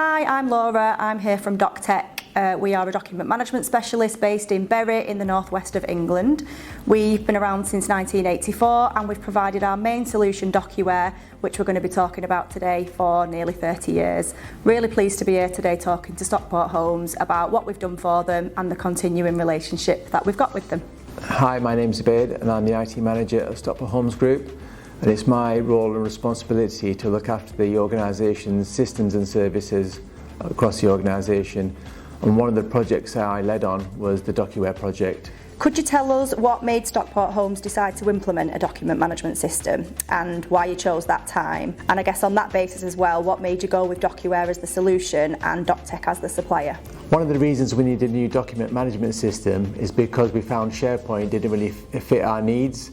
Hi, I'm Laura. I'm here from DocTech. We are a document management specialist based in Bury in the northwest of England. We've been around since 1984 and we've provided our main solution, DocuWare, which we're going to be talking about today for nearly 30 years. Really pleased to be here today talking to Stockport Homes about what we've done for them and the continuing relationship that we've got with them. Hi, my name's Zubair and I'm the IT Manager of Stockport Homes Group. And it's my role and responsibility to look after the organisation's systems and services across the organisation. And one of the projects that I led on was the DocuWare project. Could you tell us what made Stockport Homes decide to implement a document management system and why you chose that time? And I guess on that basis as well, what made you go with DocuWare as the solution and DocTech as the supplier? One of the reasons we needed a new document management system is because we found SharePoint didn't really fit our needs.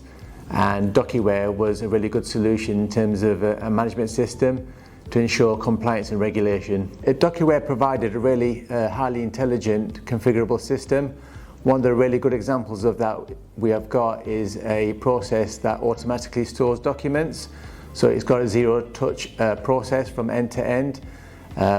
And DocuWare was a really good solution in terms of a management system to ensure compliance and regulation. DocuWare provided a really highly intelligent configurable system. One of the really good examples of that we have got is a process that automatically stores documents. So it's got a zero-touch process from end to end.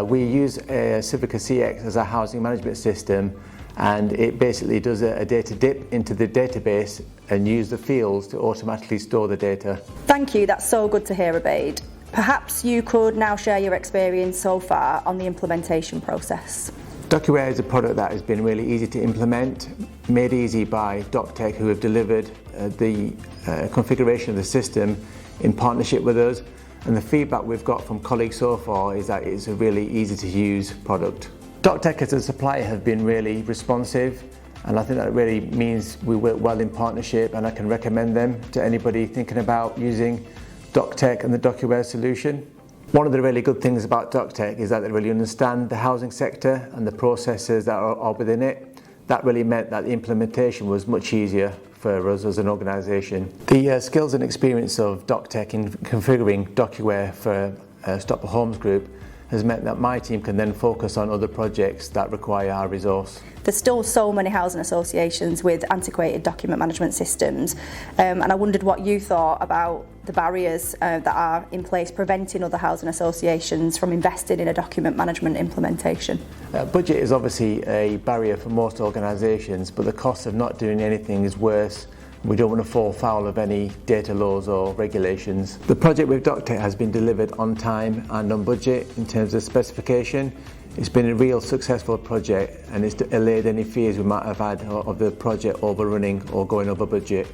We use Civica CX as our housing management system, and it basically does a data dip into the database and use the fields to automatically store the data. Thank you, that's so good to hear, Ubaid. Perhaps you could now share your experience so far on the implementation process. DocuWare is a product that has been really easy to implement, made easy by DocTech, who have delivered the configuration of the system in partnership with us. And the feedback we've got from colleagues so far is that it's a really easy to use product. DocTech as a supplier have been really responsive, and I think that really means we work well in partnership, and I can recommend them to anybody thinking about using DocTech and the DocuWare solution. One of the really good things about DocTech is that they really understand the housing sector and the processes that are within it. That really meant that the implementation was much easier for us as an organisation. The skills and experience of DocTech in configuring DocuWare for Stockport Homes Group has meant that my team can then focus on other projects that require our resource. There's still so many housing associations with antiquated document management systems, and I wondered what you thought about the barriers that are in place preventing other housing associations from investing in a document management implementation. Budget is obviously a barrier for most organisations, but the cost of not doing anything is worse. We don't want to fall foul of any data laws or regulations. The project with DocTech has been delivered on time and on budget in terms of specification. It's been a real successful project, and it's allayed any fears we might have had of the project overrunning or going over budget.